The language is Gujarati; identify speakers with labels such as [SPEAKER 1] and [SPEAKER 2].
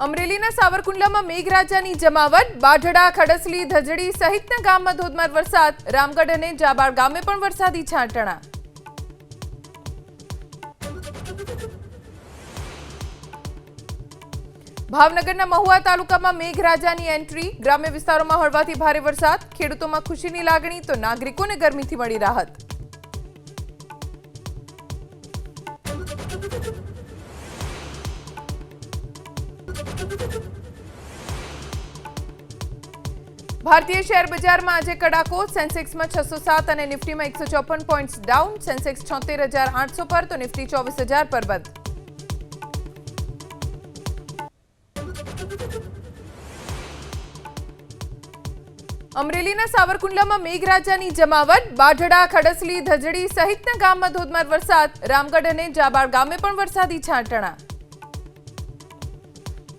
[SPEAKER 1] અમરેલીના સાવરકુંડલામાં મેઘરાજાની જમાવટ, બાઢડા, ખડસલી, ધજડી સહિતના ગામમાં ધોધમાર વરસાદ, રામગઢ અને જાબાળ ગામે પણ વરસાદી છાંટણા. ભાવનગરના મહુવા તાલુકામાં મેઘરાજાની એન્ટ્રી, ગ્રામ્ય વિસ્તારોમાં હળવાથી ભારે વરસાદ, ખેડૂતોમાં ખુશીની લાગણી તો નાગરિકોને ગરમીથી મળી રાહત. ભારતીય શેર બજારમાં આજે કડાકો, સેન્સેક્સમાં 607 અને નિફ્ટીમાં 154 પોઈન્ટ્સ ડાઉન, સેન્સેક્સ 76,800 પર તો નિફ્ટી 24,000 પર બંધ. અમરેલીના સાવરકુંડલામાં મેઘરાજાની જમાવટ, બાઢડા, ખડસલી, ધજડી સહિતના ગામમાં ધોધમાર વરસાદ, રામગઢ અને જાબાળ ગામે પણ વરસાદી છાંટણા.